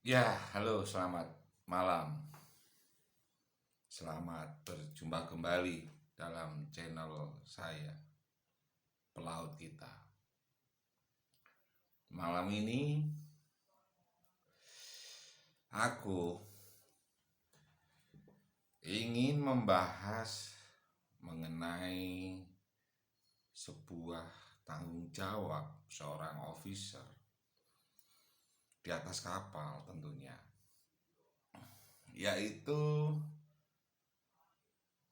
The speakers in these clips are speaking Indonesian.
Ya, halo, selamat malam. Selamat berjumpa kembali dalam channel saya, Pelaut Kita. Malam ini aku ingin membahas mengenai sebuah tanggung jawab seorang officer di atas kapal tentunya, yaitu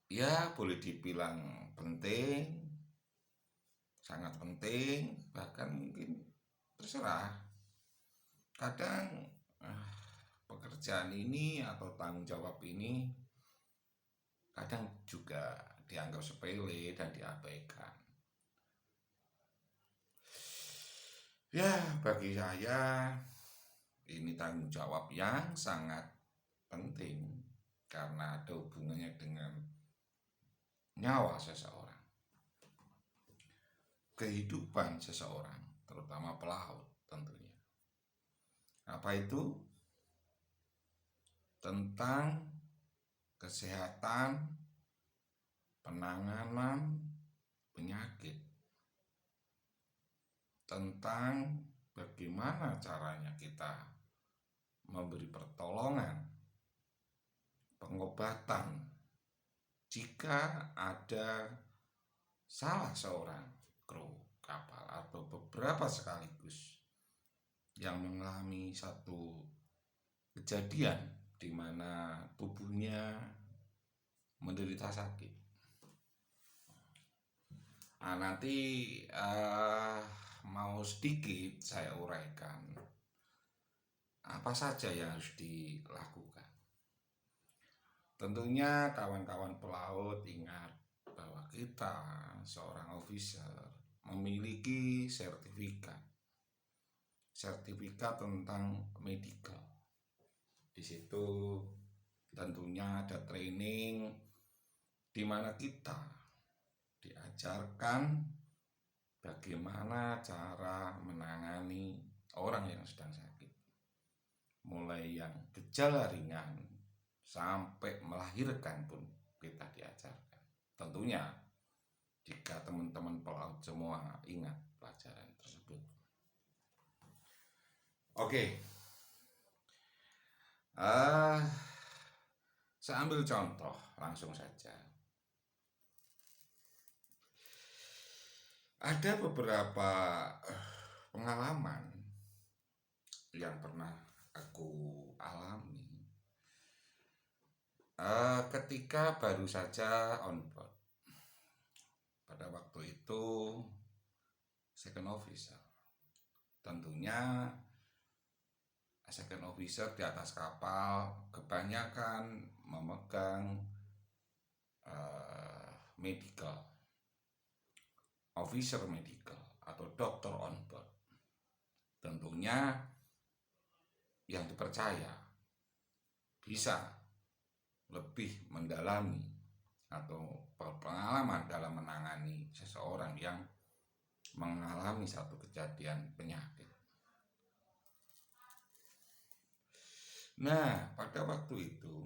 ya boleh dibilang penting, sangat penting, bahkan mungkin terserah. Kadang pekerjaan ini atau tanggung jawab ini kadang juga dianggap sepele dan diabaikan. Ya, bagi saya ini tanggung jawab yang sangat penting karena ada hubungannya dengan nyawa seseorang, kehidupan seseorang, terutama pelaut tentunya. Apa itu? Tentang kesehatan, penanganan penyakit, tentang bagaimana caranya kita memberi pertolongan, pengobatan jika ada salah seorang kru kapal atau beberapa sekaligus yang mengalami satu kejadian di mana tubuhnya menderita sakit. Nah, nanti mau sedikit saya uraikan apa saja yang harus dilakukan. Tentunya kawan-kawan pelaut ingat bahwa kita seorang officer memiliki sertifikat tentang medical. Di situ tentunya ada training di mana kita diajarkan bagaimana cara menangani orang yang sedang sakit, mulai yang gejala ringan sampai melahirkan pun kita diajarkan. Tentunya jika teman-teman pelaut semua ingat pelajaran tersebut. Oke, saya ambil contoh langsung saja. Ada beberapa pengalaman yang pernah aku alami ketika baru saja on board. Pada waktu itu second officer. Tentunya second officer di atas kapal kebanyakan memegang medical, officer medical atau dokter on board. Tentunya yang dipercaya bisa lebih mendalami atau berpengalaman dalam menangani seseorang yang mengalami satu kejadian penyakit. Nah, pada waktu itu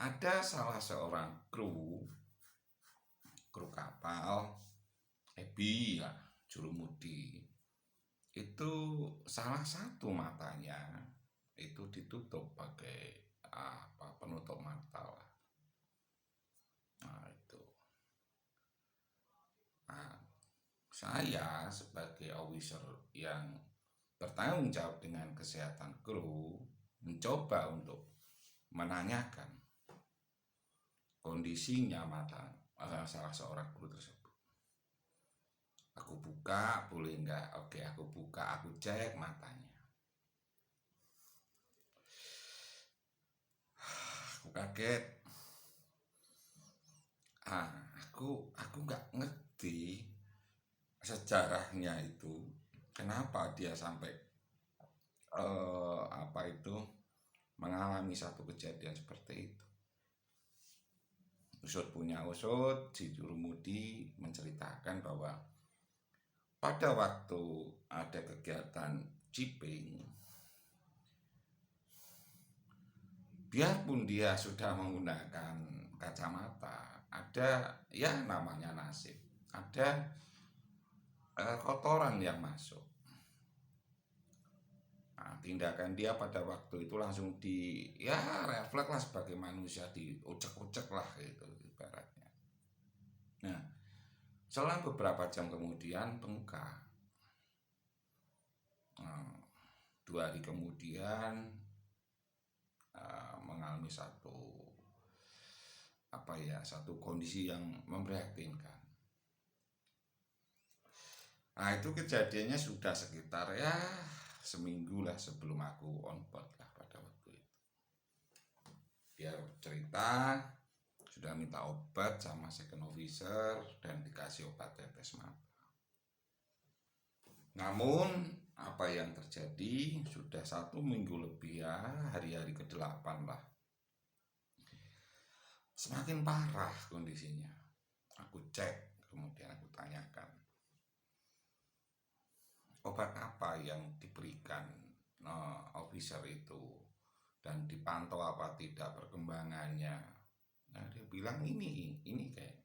ada salah seorang kru kapal Ebi ya, jurumudi, itu salah satu matanya itu ditutup pakai penutup mata lah. Nah itu, saya sebagai officer yang bertanggung jawab dengan kesehatan kru mencoba untuk menanyakan kondisinya mata salah seorang kru tersebut. Aku buka, boleh nggak? Oke, aku buka, aku cek matanya. Aku kaget. Aku nggak ngerti sejarahnya itu. Kenapa dia sampai mengalami satu kejadian seperti itu. Usut punya usut, si jurumudi menceritakan bahwa pada waktu ada kegiatan chipping, biarpun dia sudah menggunakan kacamata, ada ya namanya nasib, ada kotoran yang masuk. Nah, tindakan dia pada waktu itu langsung ya refleks lah sebagai manusia, diucek-ucek lah gitu ibaratnya. Nah, selang beberapa jam kemudian bengkak. 2 hari kemudian mengalami satu kondisi yang memprihatinkan. Nah, itu kejadiannya sudah sekitar ya seminggu lah sebelum aku on board lah pada waktu itu. Dia cerita sudah minta obat sama second officer dan dikasih obat tetes mata. Namun apa yang terjadi sudah 1 minggu lebih ya, hari-hari ke-8 lah, semakin parah kondisinya. Aku cek, kemudian aku tanyakan obat apa yang diberikan officer itu dan dipantau apa tidak perkembangannya. Nah, dia bilang ini kayak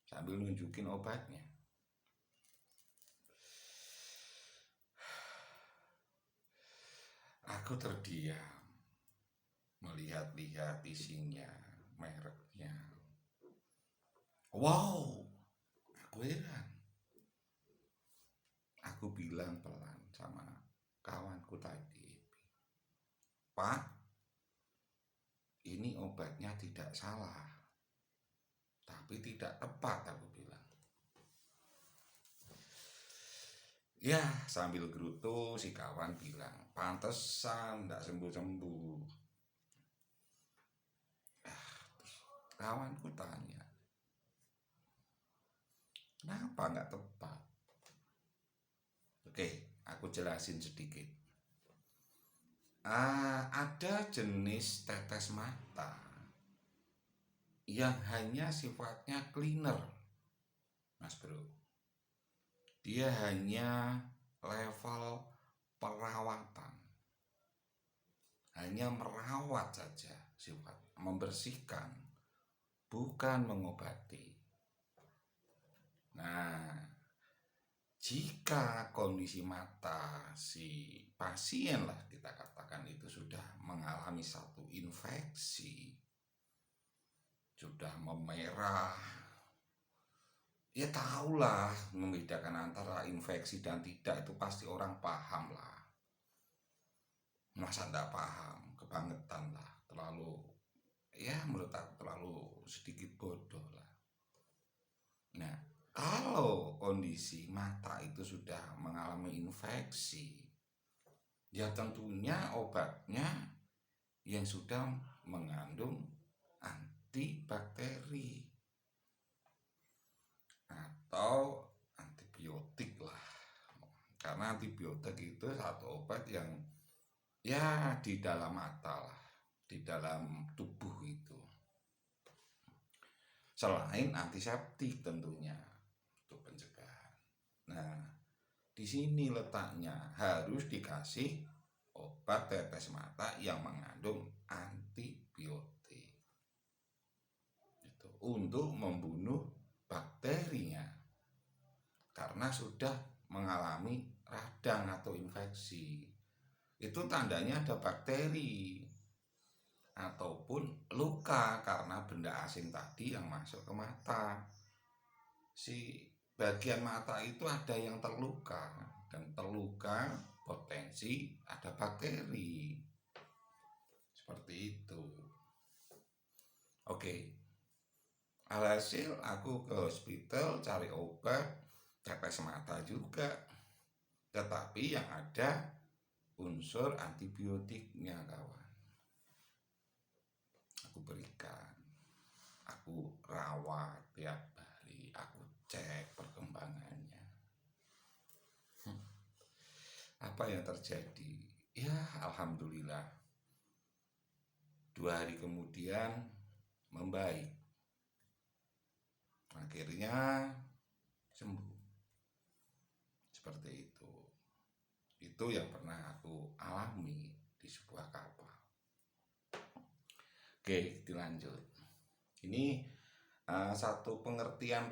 sambil nunjukin obatnya. Aku terdiam melihat-lihat isinya, mereknya. Wow, aku heran. Aku bilang pelan sama kawanku tadi, Pak, ini obatnya tidak salah, tapi tidak tepat, aku bilang. Ya, sambil gerutu si kawan bilang, pantesan tidak sembuh-sembuh. Kawanku tanya, kenapa nggak tepat? Oke, aku jelasin sedikit. Ada jenis tetes mata yang hanya sifatnya cleaner, Mas Bro. Dia hanya level perawatan, hanya merawat saja, sifat membersihkan, bukan mengobati. Nah, jika kondisi mata si pasien lah kita katakan itu sudah mengalami satu infeksi, sudah memerah, ya tahulah membedakan antara infeksi dan tidak itu pasti orang paham lah. Masa enggak paham, kebangetan lah, terlalu, ya menurut aku terlalu sedikit bodoh lah. Nah, kalau kondisi mata itu sudah mengalami infeksi, ya tentunya obatnya yang sudah mengandung antibakteri atau antibiotik lah. Karena antibiotik itu satu obat yang ya di dalam mata lah, di dalam tubuh itu. Selain antiseptik tentunya untuk pencegahan. Nah, di sini letaknya harus dikasih obat tetes mata yang mengandung antibiotik itu untuk membunuh bakterinya karena sudah mengalami radang atau infeksi. Itu tandanya ada bakteri ataupun luka karena benda asing tadi yang masuk ke mata. Si bagian mata itu ada yang terluka, dan terluka potensi ada bakteri. Seperti itu. Oke. Alhasil aku ke hospital cari obat tetes mata juga, tetapi yang ada unsur antibiotiknya, kawan. Aku berikan, aku rawat tiap hari, aku cek perkembangannya. Apa yang terjadi? Ya, alhamdulillah 2 hari kemudian membaik, akhirnya sembuh. Seperti itu yang pernah aku alami di sebuah kapal. Oke, dilanjut. Ini satu pengertian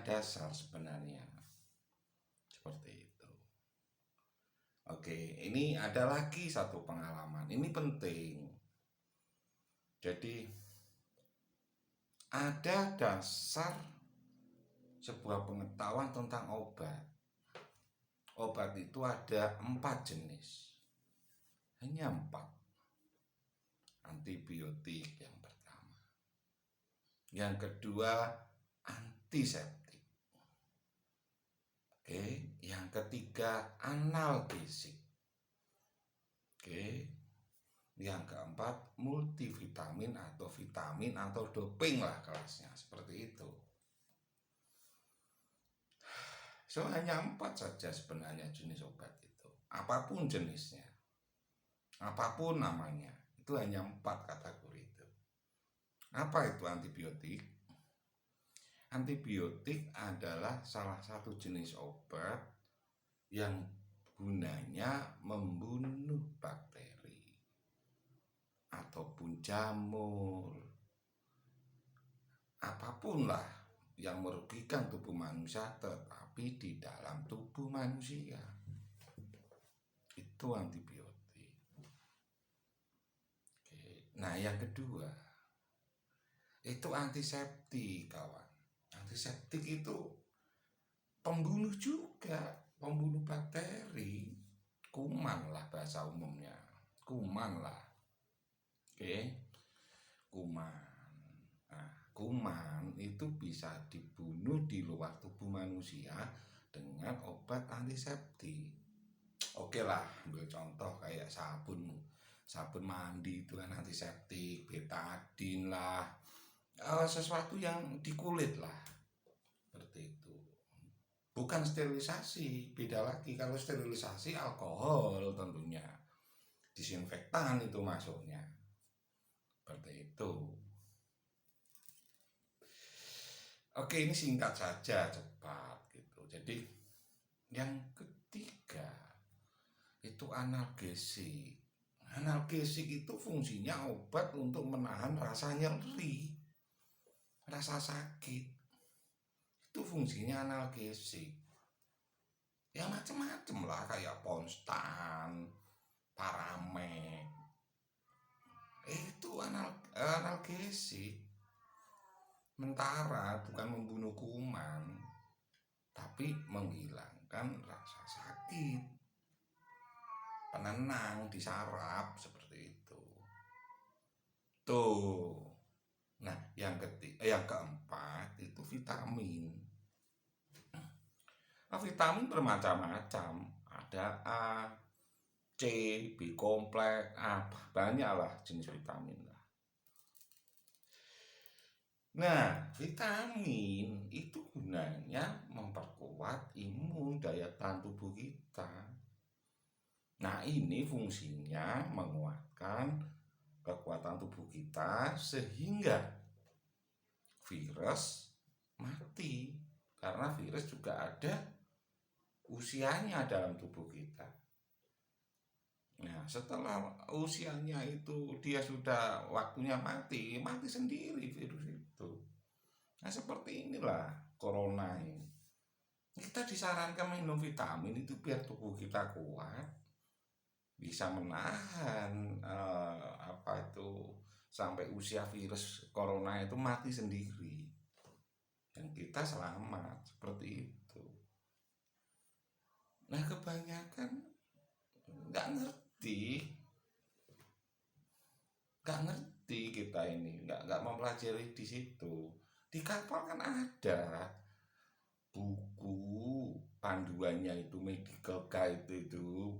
dasar sebenarnya. Seperti itu. Oke, ini ada lagi satu pengalaman. Ini penting. Jadi ada dasar sebuah pengetahuan tentang obat. Obat itu ada 4 jenis. Hanya 4. Antibiotik yang pertama. Yang kedua, antiseptik. Oke, yang ketiga, analgesik. Oke. Yang keempat, multivitamin atau vitamin atau doping lah kelasnya, seperti itu. So, hanya 4 saja sebenarnya jenis obat itu. Apapun jenisnya, apapun namanya, itu hanya 4 kategori itu. Apa itu antibiotik? Antibiotik adalah salah satu jenis obat yang gunanya membunuh bakteri ataupun jamur, apapun lah yang merugikan tubuh manusia tetapi di dalam tubuh manusia. Itu antibiotik. Oke. Nah, yang kedua itu antiseptik, kawan. Antiseptik itu pembunuh juga, pembunuh bakteri, kuman lah bahasa umumnya, kuman lah. Oke, kuman. Nah, kuman itu bisa dibunuh di luar tubuh manusia dengan obat antiseptik. Oke lah, ambil contoh kayak sabun mandi itu kan antiseptik, betadine lah, sesuatu yang di kulit lah, seperti itu. Bukan sterilisasi, beda lagi. Kalau sterilisasi alkohol tentunya, disinfektan itu masuknya, seperti itu. Oke, ini singkat saja, cepat gitu. Jadi yang ketiga itu analgesik. Analgesik itu fungsinya obat untuk menahan rasa nyeri, rasa sakit. Itu fungsinya analgesik. Ya macam-macam lah, kayak Ponstan, Paramek. Itu analgesik. Mentara bukan membunuh kuman, tapi menghilangkan rasa sakit, penenang di saraf, seperti itu. Tuh. Nah, yang keempat itu vitamin. Nah, vitamin bermacam-macam. Ada A, C, B kompleks, banyaklah jenis vitamin lah. Nah, vitamin itu gunanya memperkuat imun, daya tahan tubuh kita. Nah, ini fungsinya menguatkan kekuatan tubuh kita sehingga virus mati. Karena virus juga ada usianya dalam tubuh kita. Nah, setelah usianya itu dia sudah waktunya mati sendiri virus itu. Nah, seperti inilah corona ini. Kita disarankan minum vitamin itu biar tubuh kita kuat, bisa menahan sampai usia virus corona itu mati sendiri, dan kita selamat, seperti itu. Nah, kebanyakan nggak ngerti kita ini, nggak mempelajari di situ. Di kapal kan ada buku panduannya itu, medical guide itu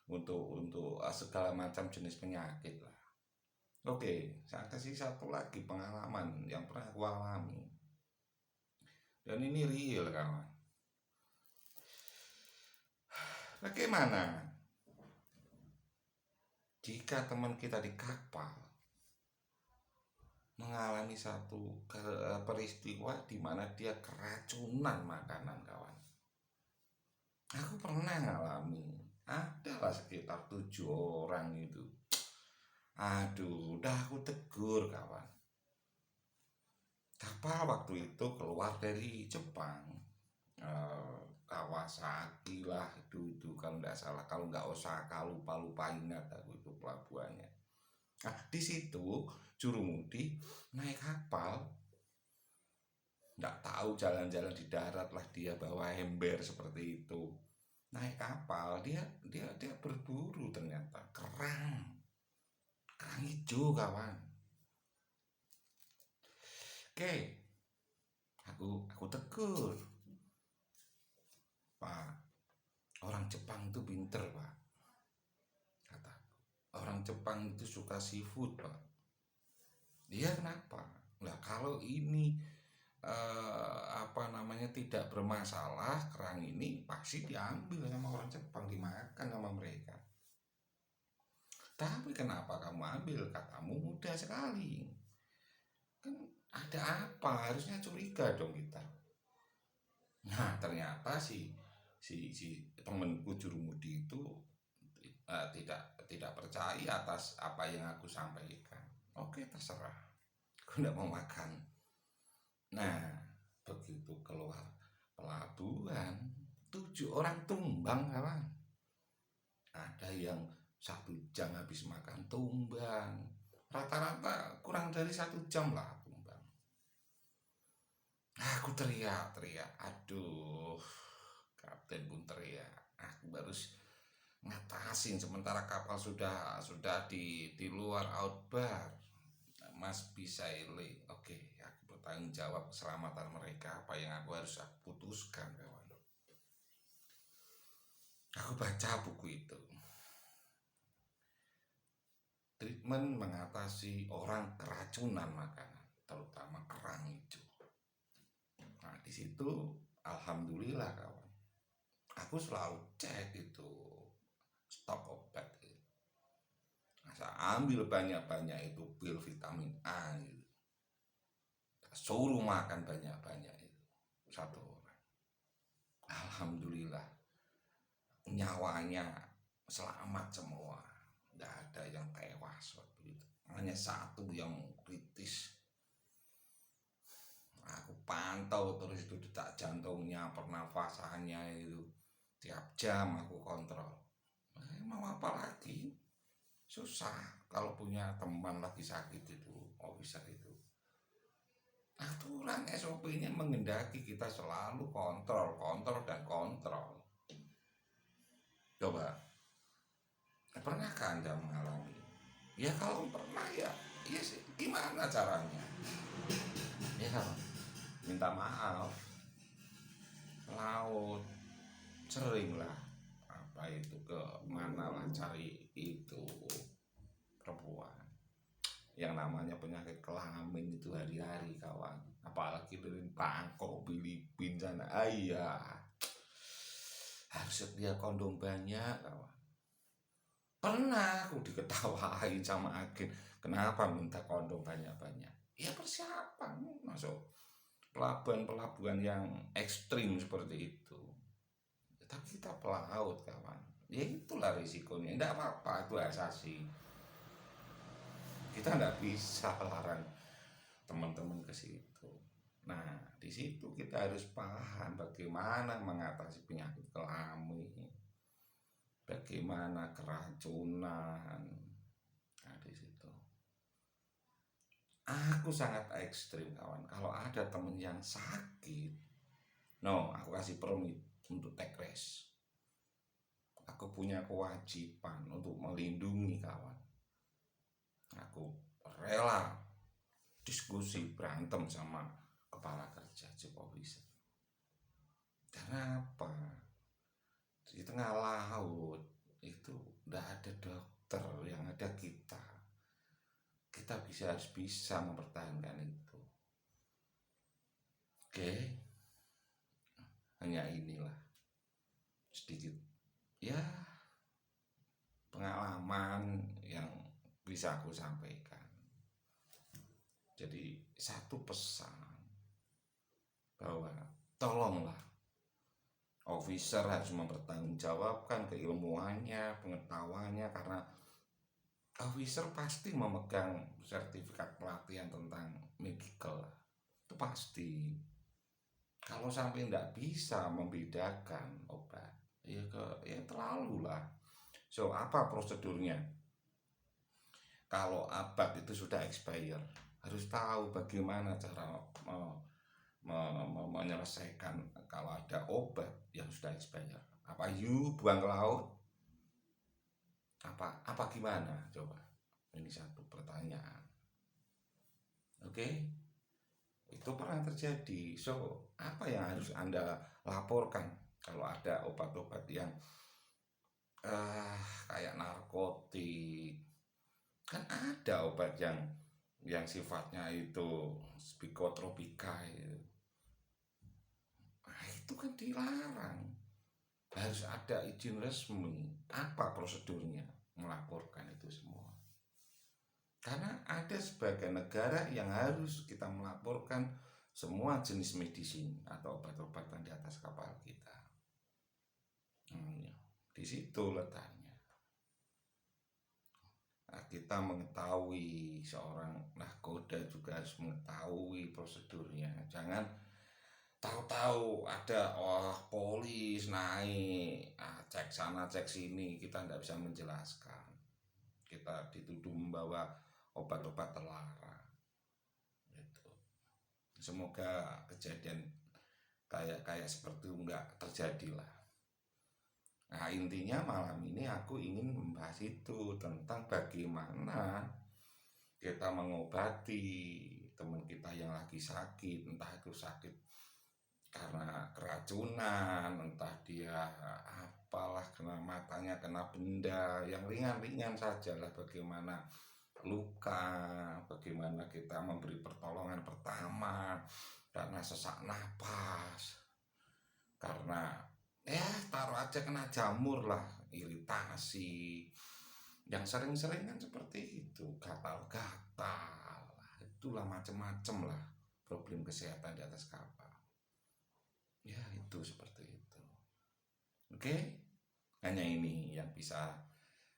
untuk segala macam jenis penyakit lah. Oke, saya kasih satu lagi pengalaman yang pernah aku alami, dan ini real, kawan. Bagaimana jika teman kita di kapal mengalami satu peristiwa di mana dia keracunan makanan, kawan? Aku pernah ngalami, adalah sekitar 7 orang itu Aduh, udah aku tegur kawan. Kapal waktu itu keluar dari Jepang, Kawasaki lah itu kalau nggak salah, kalau nggak Osaka, lupa ingat aku itu pelabuhannya. Nah di situ Jurumudi naik kapal, nggak tahu jalan-jalan di darat lah, dia bawa ember seperti itu. Naik kapal, dia berburu ternyata kerang hijau kawan. Oke, aku tegur, Pak, orang Jepang itu pinter Pak, kata orang Jepang itu suka seafood Pak. Dia kenapa? Nah kalau ini apa namanya tidak bermasalah, kerang ini pasti diambil sama orang Jepang, dimakan sama mereka. Tapi kenapa kamu ambil? Katamu mudah sekali. Kan ada apa? Harusnya curiga dong kita. Nah ternyata si temanku Jurumudi itu tidak percaya atas apa yang aku sampaikan. Oke terserah, aku tidak mau makan. Nah begitu keluar pelabuhan, 7 orang tumbang kawan. Ada yang 1 jam habis makan tumbang, rata-rata kurang dari 1 jam lah tumbang. Aku teriak, aduh, kapten pun teriak. Aku harus ngatasin sementara kapal sudah di luar outbar. Mas bisa sailing. Oke, aku bertanggung jawab keselamatan mereka. Apa yang aku harus putuskan kawan. Aku baca buku itu, treatment mengatasi orang keracunan makanan, terutama kerang hijau. Nah di situ alhamdulillah kawan, aku selalu cek itu stok obat gitu. Nah, saya ambil banyak-banyak itu pil vitamin A gitu. Suruh makan banyak-banyak itu 1 orang. Alhamdulillah nyawanya selamat semua, tidak ada yang tewas waktu itu. Hanya 1 yang kritis. Aku pantau terus itu detak jantungnya, pernafasannya itu tiap jam aku kontrol. Mau apa lagi? Susah kalau punya teman lagi sakit itu, officer itu. Aturan SOP-nya mengendaki kita selalu kontrol dan kontrol. Coba, pernahkah Anda mengalami? Ya kalau pernah ya sih, gimana caranya? Ya minta maaf, laut, sering lah apa itu ke mana lah cari itu perempuan. Yang namanya penyakit kelamin itu hari-hari kawan, apalagi dari Bangkok, Filipina sana. Ayah harus sedia kondom banyak kawan. Pernah aku diketawain sama agen, kenapa minta kondom banyak-banyak? Ya persiapan masuk pelabuhan-pelabuhan yang ekstrim seperti itu. Tapi kita pelaut kawan, ya itulah risikonya. Tidak apa-apa, itu asasi. Kita tidak bisa larang teman-teman ke situ. Nah di situ kita harus paham bagaimana mengatasi penyakit kelamin, bagaimana keracunan. Nah di situ aku sangat ekstrim kawan. Kalau ada temen yang sakit, no, aku kasih permit untuk take rest. Aku punya kewajiban untuk melindungi kawan. Aku rela diskusi berantem sama kepala kerja chief officer. Karena apa? Di tengah laut itu udah ada dokter, yang ada kita harus bisa mempertahankan itu. Oke, hanya inilah sedikit ya pengalaman yang bisa aku sampaikan. Jadi satu pesan bahwa tolonglah officer harus mempertanggungjawabkan keilmuannya, pengetahuannya, karena officer pasti memegang sertifikat pelatihan tentang medical, itu pasti. Kalau sampai nggak bisa membedakan obat, ya terlalu lah. So, apa prosedurnya? Kalau obat itu sudah expire, harus tahu bagaimana cara menyelesaikan kalau ada obat yang sudah expire. Apa you buang ke laut? Apa gimana? Coba. Ini satu pertanyaan. Oke? Itu pernah terjadi. So, apa yang harus Anda laporkan kalau ada obat-obat yang kayak narkotik? Kan ada obat yang sifatnya itu psikotropika itu. Nah, itu kan dilarang. Harus ada izin resmi. Apa prosedurnya melaporkan itu semua? Karena ada sebagian negara yang harus kita melaporkan semua jenis medisin atau obat-obatan di atas kapal kita. Di situ letaknya. Nah, kita mengetahui seorang nahkoda juga harus mengetahui prosedurnya. Jangan tahu-tahu ada polis naik, cek sana cek sini, kita tidak bisa menjelaskan. Kita dituduh membawa obat-obat terlarang. Gitu. Semoga kejadian kayak seperti itu enggak terjadi lah. Nah, intinya malam ini aku ingin membahas itu tentang bagaimana kita mengobati teman kita yang lagi sakit, entah itu sakit karena keracunan, entah dia apalah, kena matanya, kena benda yang ringan-ringan saja lah, bagaimana luka, bagaimana kita memberi pertolongan pertama karena sesak napas, karena taruh aja kena jamur lah, iritasi, yang sering-sering kan seperti itu, gatal-gatal, itulah macam-macam lah problem kesehatan di atas kapal. Ya itu seperti itu. Oke, hanya ini yang bisa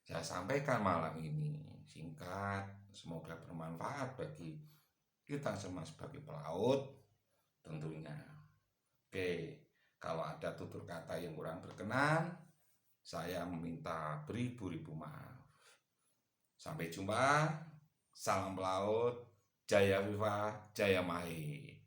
saya sampaikan malam ini, singkat, semoga bermanfaat bagi kita semua sebagai pelaut tentunya. Oke, kalau ada tutur kata yang kurang berkenan, saya meminta beribu-ribu maaf. Sampai jumpa, salam pelaut, Jaya Viva, Jaya Mahir.